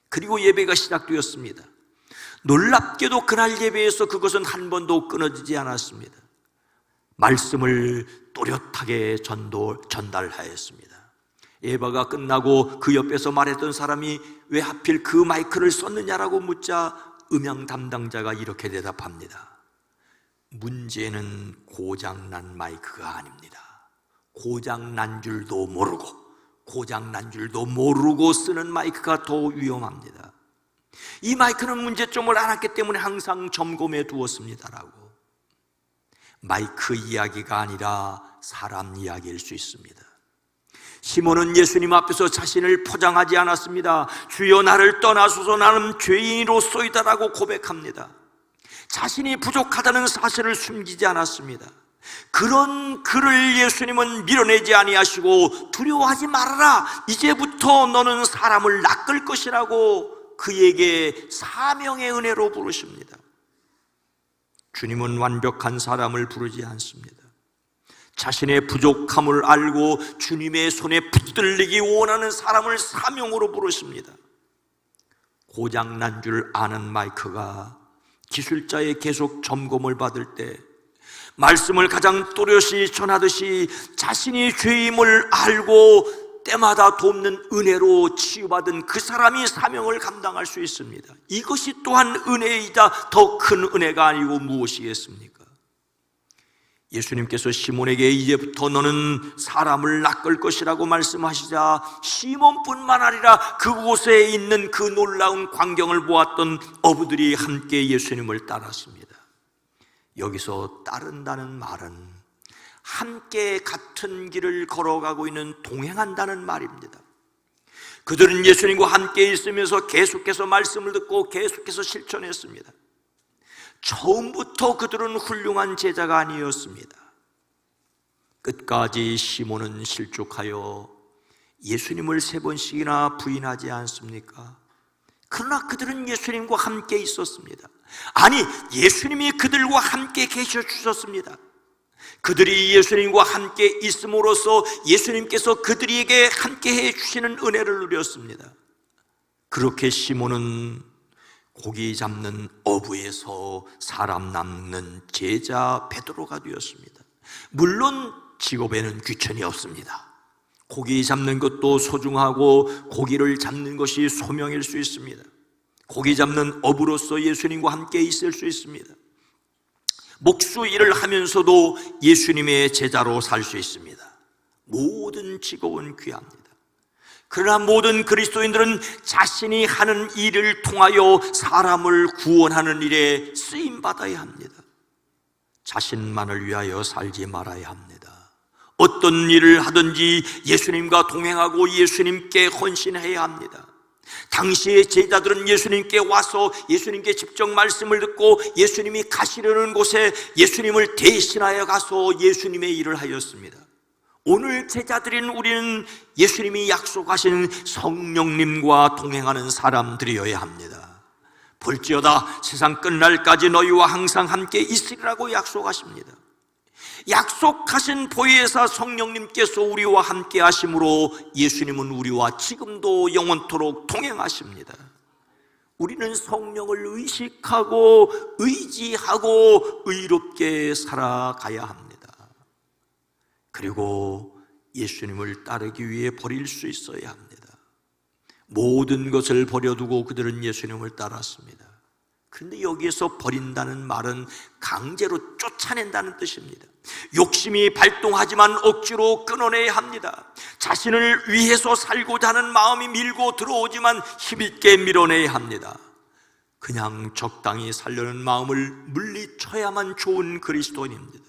Speaker 1: 그리고 예배가 시작되었습니다. 놀랍게도 그날 예배에서 그것은 한 번도 끊어지지 않았습니다. 말씀을 또렷하게 전달하였습니다. 예배가 끝나고 그 옆에서 말했던 사람이 왜 하필 그 마이크를 썼느냐라고 묻자 음향 담당자가 이렇게 대답합니다. 문제는 고장난 마이크가 아닙니다. 고장난 줄도 모르고 쓰는 마이크가 더 위험합니다. 이 마이크는 문제점을 알았기 때문에 항상 점검해 두었습니다라고. 마이크 이야기가 아니라 사람 이야기일 수 있습니다. 시몬은 예수님 앞에서 자신을 포장하지 않았습니다. 주여 나를 떠나소서, 나는 죄인으로소이다라고 고백합니다. 자신이 부족하다는 사실을 숨기지 않았습니다. 그런 그를 예수님은 밀어내지 아니하시고 두려워하지 말아라, 이제부터 너는 사람을 낚을 것이라고 그에게 사명의 은혜로 부르십니다. 주님은 완벽한 사람을 부르지 않습니다. 자신의 부족함을 알고 주님의 손에 붙들리기 원하는 사람을 사명으로 부르십니다. 고장난 줄 아는 마이크가 기술자의 계속 점검을 받을 때 말씀을 가장 또렷이 전하듯이 자신이 죄임을 알고 때마다 돕는 은혜로 치유받은 그 사람이 사명을 감당할 수 있습니다. 이것이 또한 은혜이자 더 큰 은혜가 아니고 무엇이겠습니까? 예수님께서 시몬에게 이제부터 너는 사람을 낚을 것이라고 말씀하시자 시몬뿐만 아니라 그곳에 있는 그 놀라운 광경을 보았던 어부들이 함께 예수님을 따랐습니다. 여기서 따른다는 말은 함께 같은 길을 걸어가고 있는 동행한다는 말입니다. 그들은 예수님과 함께 있으면서 계속해서 말씀을 듣고 계속해서 실천했습니다. 처음부터 그들은 훌륭한 제자가 아니었습니다. 끝까지 시몬은 실족하여 예수님을 3번씩이나 부인하지 않습니까? 그러나 그들은 예수님과 함께 있었습니다. 아니, 예수님이 그들과 함께 계셔 주셨습니다. 그들이 예수님과 함께 있음으로써 예수님께서 그들에게 함께 해 주시는 은혜를 누렸습니다. 그렇게 시몬은 고기 잡는 어부에서 사람 남는 제자 베드로가 되었습니다. 물론 직업에는 귀천이 없습니다. 고기 잡는 것도 소중하고 고기를 잡는 것이 소명일 수 있습니다. 고기 잡는 어부로서 예수님과 함께 있을 수 있습니다. 목수 일을 하면서도 예수님의 제자로 살 수 있습니다. 모든 직업은 귀합니다. 그러나 모든 그리스도인들은 자신이 하는 일을 통하여 사람을 구원하는 일에 쓰임받아야 합니다. 자신만을 위하여 살지 말아야 합니다. 어떤 일을 하든지 예수님과 동행하고 예수님께 헌신해야 합니다. 당시의 제자들은 예수님께 와서 예수님께 직접 말씀을 듣고 예수님이 가시려는 곳에 예수님을 대신하여 가서 예수님의 일을 하였습니다. 오늘 제자들인 우리는 예수님이 약속하신 성령님과 동행하는 사람들이어야 합니다. 볼지어다 세상 끝날까지 너희와 항상 함께 있으리라고 약속하십니다. 약속하신 보혜사 성령님께서 우리와 함께 하심으로 예수님은 우리와 지금도 영원토록 동행하십니다. 우리는 성령을 의식하고 의지하고 의롭게 살아가야 합니다. 그리고 예수님을 따르기 위해 버릴 수 있어야 합니다. 모든 것을 버려두고 그들은 예수님을 따랐습니다. 그런데 여기에서 버린다는 말은 강제로 쫓아낸다는 뜻입니다. 욕심이 발동하지만 억지로 끊어내야 합니다. 자신을 위해서 살고자 하는 마음이 밀고 들어오지만 힘있게 밀어내야 합니다. 그냥 적당히 살려는 마음을 물리쳐야만 좋은 그리스도인입니다.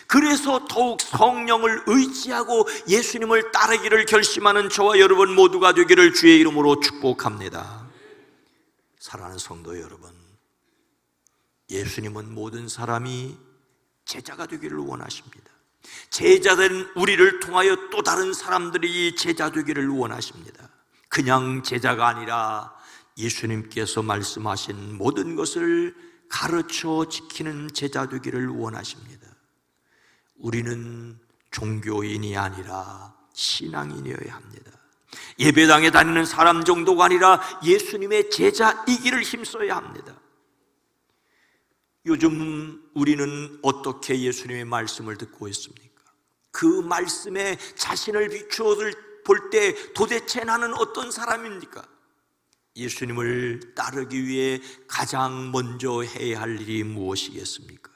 Speaker 1: 그래서 더욱 성령을 의지하고 예수님을 따르기를 결심하는 저와 여러분 모두가 되기를 주의 이름으로 축복합니다. 사랑하는 성도 여러분, 예수님은 모든 사람이 제자가 되기를 원하십니다. 제자된 우리를 통하여 또 다른 사람들이 제자 되기를 원하십니다. 그냥 제자가 아니라 예수님께서 말씀하신 모든 것을 가르쳐 지키는 제자 되기를 원하십니다. 우리는 종교인이 아니라 신앙인이어야 합니다. 예배당에 다니는 사람 정도가 아니라 예수님의 제자이기를 힘써야 합니다. 요즘 우리는 어떻게 예수님의 말씀을 듣고 있습니까? 그 말씀에 자신을 비추어 볼 때 도대체 나는 어떤 사람입니까? 예수님을 따르기 위해 가장 먼저 해야 할 일이 무엇이겠습니까?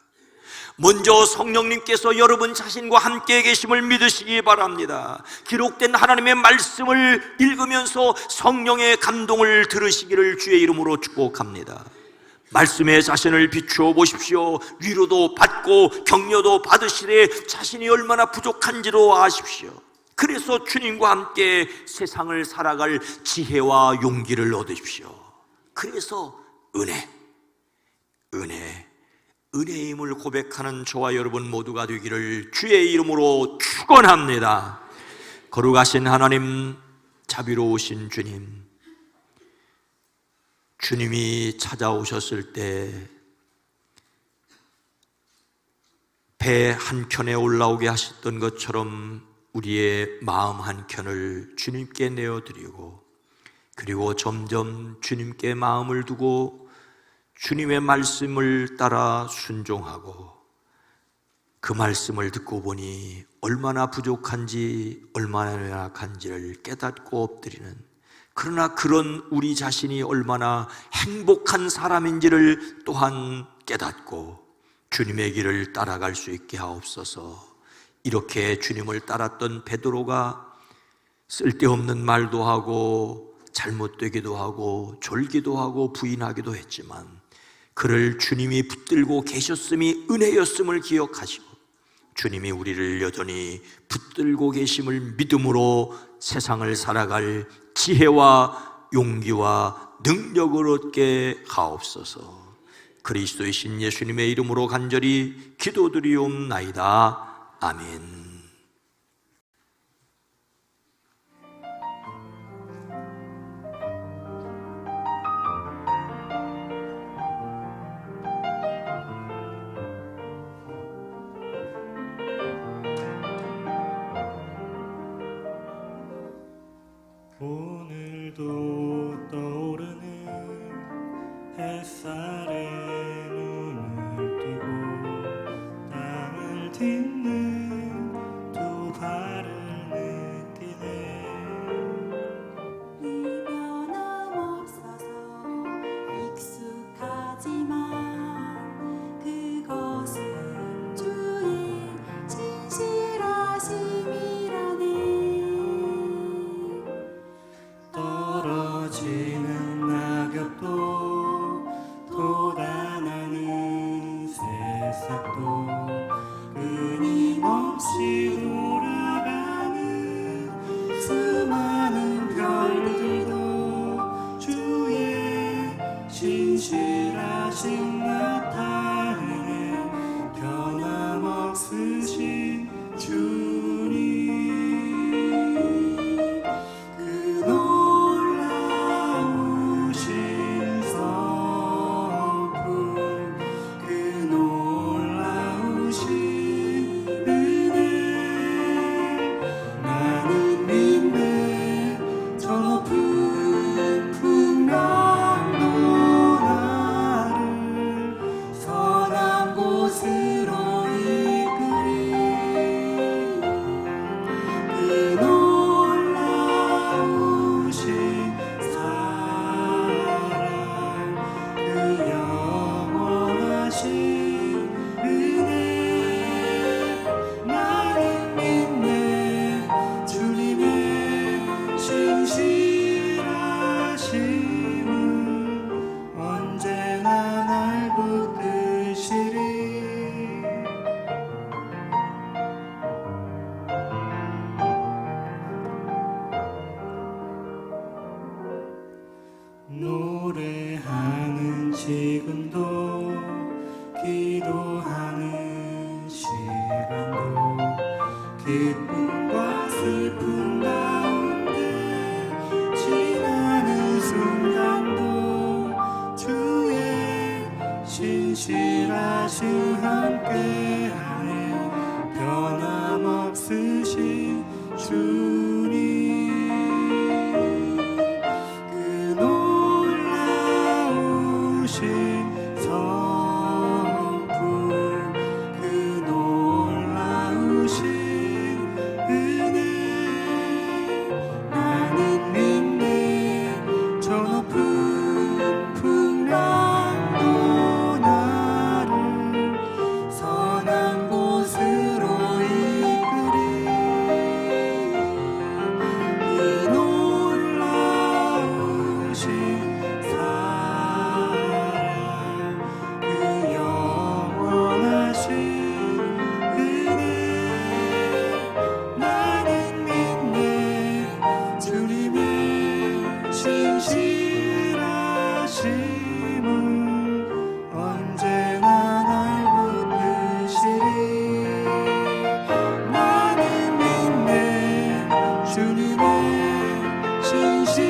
Speaker 1: 먼저 성령님께서 여러분 자신과 함께 계심을 믿으시기 바랍니다. 기록된 하나님의 말씀을 읽으면서 성령의 감동을 들으시기를 주의 이름으로 축복합니다. 말씀에 자신을 비추어 보십시오. 위로도 받고 격려도 받으시되 자신이 얼마나 부족한지도 아십시오. 그래서 주님과 함께 세상을 살아갈 지혜와 용기를 얻으십시오. 그래서 은혜의 힘을 고백하는 저와 여러분 모두가 되기를 주의 이름으로 축원합니다. 거룩하신 하나님, 자비로우신 주님, 주님이 찾아오셨을 때 배 한켠에 올라오게 하셨던 것처럼 우리의 마음 한켠을 주님께 내어드리고, 그리고 점점 주님께 마음을 두고 주님의 말씀을 따라 순종하고, 그 말씀을 듣고 보니 얼마나 부족한지 얼마나 연약한지를 깨닫고 엎드리는, 그러나 그런 우리 자신이 얼마나 행복한 사람인지를 또한 깨닫고 주님의 길을 따라갈 수 있게 하옵소서. 이렇게 주님을 따랐던 베드로가 쓸데없는 말도 하고 잘못되기도 하고 졸기도 하고 부인하기도 했지만 그를 주님이 붙들고 계셨음이 은혜였음을 기억하시고, 주님이 우리를 여전히 붙들고 계심을 믿음으로 세상을 살아갈 지혜와 용기와 능력을 얻게 하옵소서. 그리스도이신 예수님의 이름으로 간절히 기도드리옵나이다. 아멘.
Speaker 5: 오늘도 떠오르는 딛는 두 발을 느끼네.
Speaker 2: 변함없어서 익숙하지만 그것은 주의 진실하심이라네.
Speaker 5: 떨어지는 낙엽도 돋아나는 새싹도 끊임없이 돌아가는 수많은 별들도 주의 진실하심 나타내네. 변함없으신 주님, 그 놀라우신 성품, 그 놀라우신 은혜, 나는 믿네. 저 높은 풍랑도 나를 선한 곳으로 이끌이. 그 놀라우신 사랑, 그 영원하신 은혜, 나는 믿네. 주님의 진실하심은 언제나 날 붙드시리. 노래하는 지금도 기도하는 시간도 기쁨과 슬픔 가운데 지나는 순간도 주의 진실하심 함께하네. 변함없으신 주님, 그 놀라우신 성품, 그 놀라우신 은혜, 나는 믿네. 저 높은 풍랑도 나를 선한 곳으로 이끌이. 그 놀라우신 사랑, 그 영원하신 은혜, 나는 믿네. 주님의 진실하심은 언제나 날 붙드시리. 나는 믿네. 주님의 진실하심은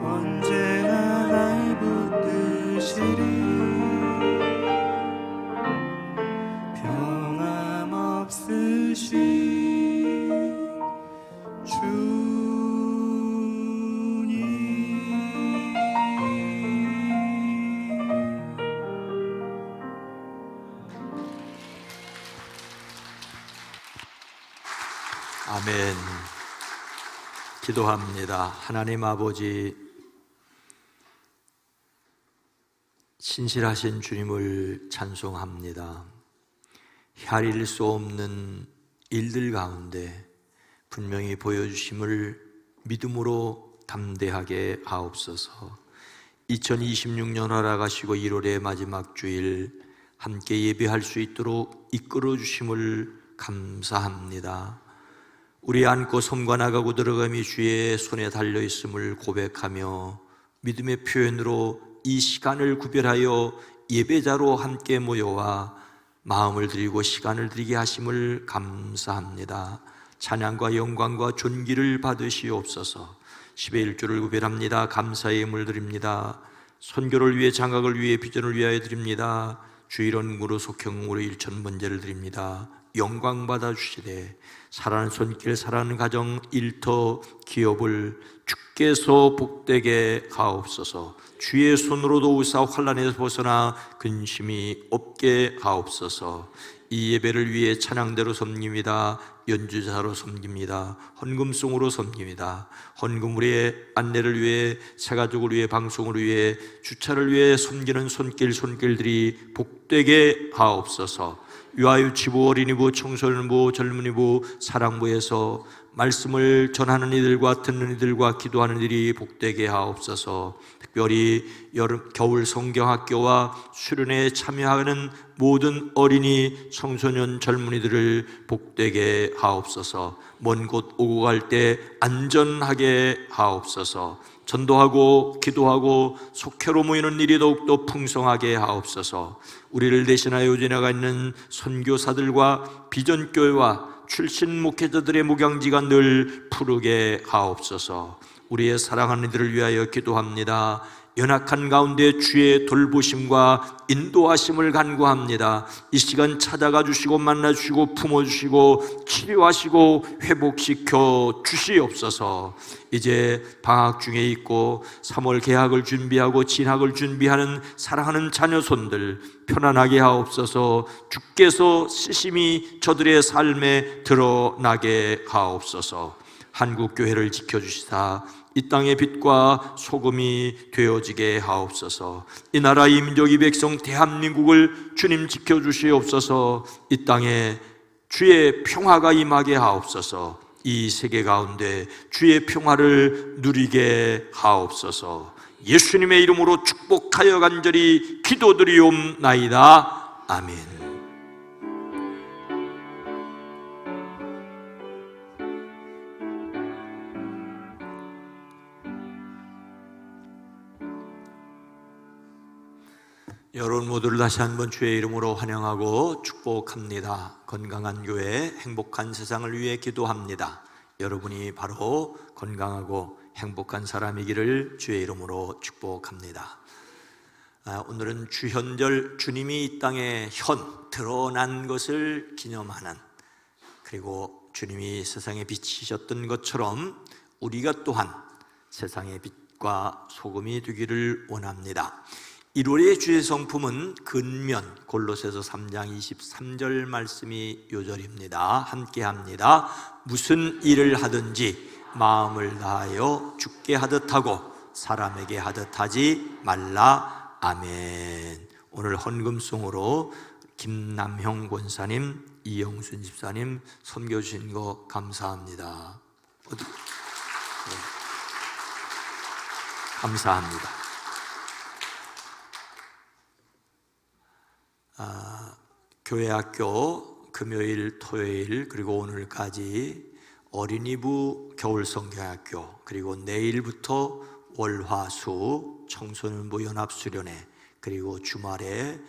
Speaker 5: 언제나 날 붙드시리. 변함없으신 주님.
Speaker 1: 아멘. 기도합니다. 하나님 아버지, 신실하신 주님을 찬송합니다. 헤아릴 수 없는 일들 가운데 분명히 보여주심을 믿음으로 담대하게 하옵소서. 2026년 허락하시고 1월의 마지막 주일 함께 예배할 수 있도록 이끌어 주심을 감사합니다. 우리 안고 섬과 나가고 들어감이 주의 손에 달려있음을 고백하며 믿음의 표현으로 이 시간을 구별하여 예배자로 함께 모여와 마음을 드리고 시간을 드리게 하심을 감사합니다. 찬양과 영광과 존귀를 받으시옵소서. 10의 1조를 구별합니다. 감사의 예물 드립니다. 선교를 위해, 장학을 위해, 비전을 위하여 드립니다. 주일원으로 속형으로 1,000번제를 드립니다. 영광 받아 주시되 살아가는 손길, 살아가는 가정, 일터, 기업을 주께서 복되게 하옵소서. 주의 손으로도 우사 환난에서 벗어나 근심이 없게 하옵소서. 이 예배를 위해 찬양대로 섬깁니다. 연주자로 섬깁니다. 헌금송으로 섬깁니다. 헌금을 위해, 안내를 위해, 새가족을 위해, 방송을 위해, 주차를 위해 섬기는 손길들이 복되게 하옵소서. 유아유치부, 어린이부, 청소년부, 젊은이부, 사랑부에서 말씀을 전하는 이들과 듣는 이들과 기도하는 이들이 복되게 하옵소서. 특별히 겨울 성경학교와 수련회에 참여하는 모든 어린이, 청소년, 젊은이들을 복되게 하옵소서. 먼 곳 오고 갈 때 안전하게 하옵소서. 전도하고 기도하고 속회로 모이는 일이 더욱더 풍성하게 하옵소서. 우리를 대신하여 지나가 있는 선교사들과 비전교회와 출신 목회자들의 목양지가 늘 푸르게 하옵소서. 우리의 사랑하는 이들을 위하여 기도합니다. 연약한 가운데 주의 돌보심과 인도하심을 간구합니다. 이 시간 찾아가 주시고 만나 주시고 품어 주시고 치료하시고 회복시켜 주시옵소서. 이제 방학 중에 있고 3월 개학을 준비하고 진학을 준비하는 사랑하는 자녀손들 편안하게 하옵소서. 주께서 시심히 저들의 삶에 드러나게 하옵소서. 한국교회를 지켜주시사 이 땅의 빛과 소금이 되어지게 하옵소서. 이 나라, 이 민족, 이 백성 대한민국을 주님 지켜주시옵소서. 이 땅에 주의 평화가 임하게 하옵소서. 이 세계 가운데 주의 평화를 누리게 하옵소서. 예수님의 이름으로 축복하여 간절히 기도드리옵나이다. 아멘. 여러분 모두를 다시 한번 주의 이름으로 환영하고 축복합니다. 건강한 교회, 행복한 세상을 위해 기도합니다. 여러분이 바로 건강하고 행복한 사람이기를 주의 이름으로 축복합니다. 오늘은 주현절, 주님이 이 땅에 드러난 것을 기념하는, 그리고 주님이 세상에 비치셨던 것처럼 우리가 또한 세상의 빛과 소금이 되기를 원합니다. 1월의 주의 성품은 근면, 골로새서 3장 23절 말씀이 요절입니다. 함께 합니다. 무슨 일을 하든지 마음을 다하여 주께 하듯 하고 사람에게 하듯 하지 말라. 아멘. 오늘 헌금송으로 김남형 권사님, 이영순 집사님 섬겨주신 거 감사합니다. 감사합니다. 교회 학교 금요일, 토요일, 그리고 오늘까지 어린이부 겨울 성경학교, 그리고 내일부터 월화수 청소년부 연합수련회, 그리고 주말에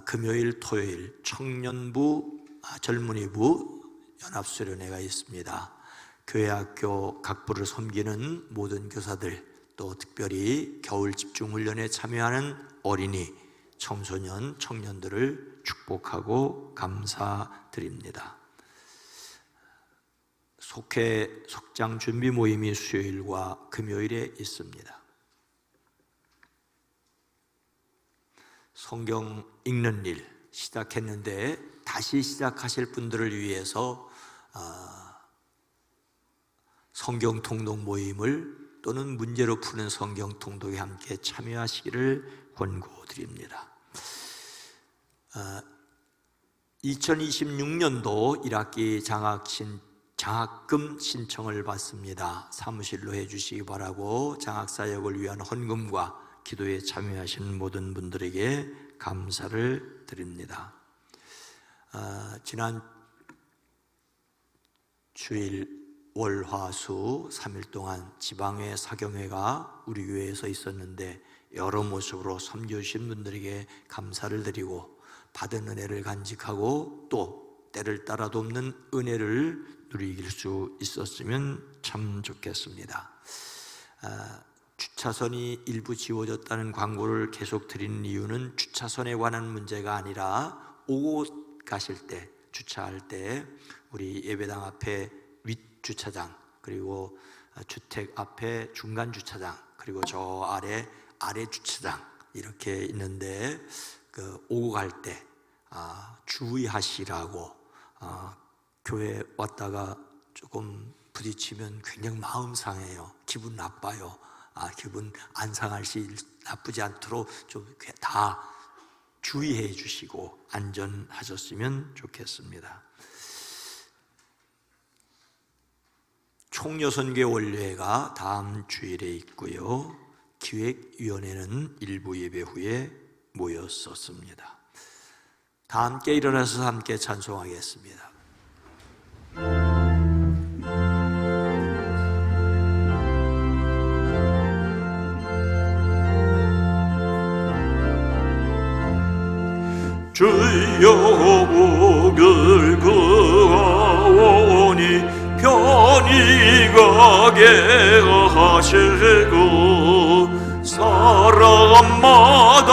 Speaker 1: 금요일, 토요일 청년부, 젊은이부 연합수련회가 있습니다. 교회 학교 각부를 섬기는 모든 교사들, 또 특별히 겨울 집중훈련에 참여하는 어린이, 청소년, 청년들을 축복하고 감사드립니다. 속회 속장 준비 모임이 수요일과 금요일에 있습니다. 성경 읽는 일 시작했는데 다시 시작하실 분들을 위해서 성경 통독 모임을 또는 문제로 푸는 성경 통독에 함께 참여하시기를 권고드립니다. 2026년도 1학기 장학금 신청을 받습니다. 사무실로 해주시기 바라고, 장학사역을 위한 헌금과 기도에 참여하시는 모든 분들에게 감사를 드립니다. 지난 주일 월화수 3일 동안 지방회 사경회가 우리 교회에서 있었는데 여러 모습으로 섬겨주신 분들에게 감사를 드리고 받은 은혜를 간직하고 또 때를 따라 돕는 은혜를 누리길 수 있었으면 참 좋겠습니다. 주차선이 일부 지워졌다는 광고를 계속 드리는 이유는 주차선에 관한 문제가 아니라 오고 가실 때 주차할 때 우리 예배당 앞에 윗주차장, 그리고 주택 앞에 중간 주차장, 그리고 저 아래 주차장 이렇게 있는데 오고 갈 때 주의하시라고, 교회 왔다가 조금 부딪히면 굉장히 마음 상해요. 기분 나빠요. 기분 안 상할 시 나쁘지 않도록 좀 다 주의해 주시고 안전하셨으면 좋겠습니다. 총여선교 원례가 다음 주일에 있고요. 기획위원회는 일부 예배 후에 모였었습니다. 다 함께 일어나서 함께 찬송하겠습니다. 주여 복을 구하오니 편히 가게 하시고 사람마다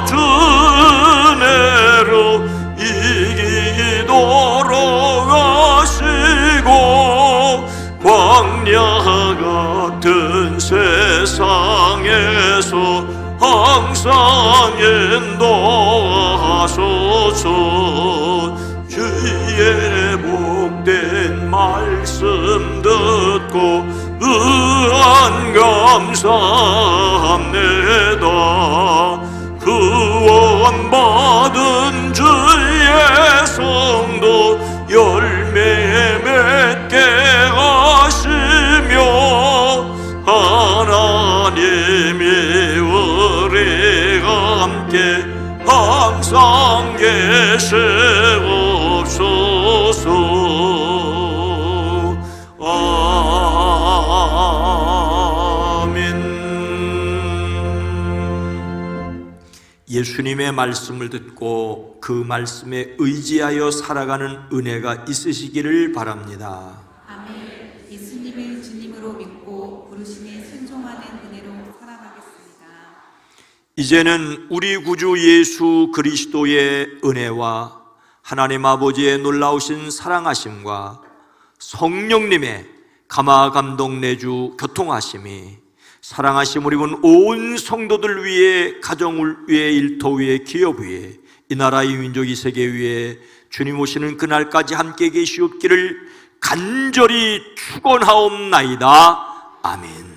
Speaker 1: 주내로 이기도록 하시고 광야 같은 세상에서 항상 인도하소서. 주의 복된 말씀 듣고 의한 감사합니다. 구원받은 주의 성도 열매 맺게 하시며 하나님이 우리가 함께 항상 계시옵소서. 아멘. 예수님의 말씀을 듣고 그 말씀에 의지하여 살아가는 은혜가 있으시기를 바랍니다.
Speaker 2: 아멘. 예수님을 주님으로 믿고 부르심에 순종하는 은혜로 살아가겠습니다.
Speaker 1: 이제는 우리 구주 예수 그리스도의 은혜와 하나님 아버지의 놀라우신 사랑하심과 성령님의 감화 감동 내주 교통하심이 사랑하심 우리 온 성도들 위해, 가정을 위해, 일터 위해, 기업 위해, 이 나라 이 민족 이 세계 위해 주님 오시는 그날까지 함께 계시옵기를 간절히 축원하옵나이다. 아멘.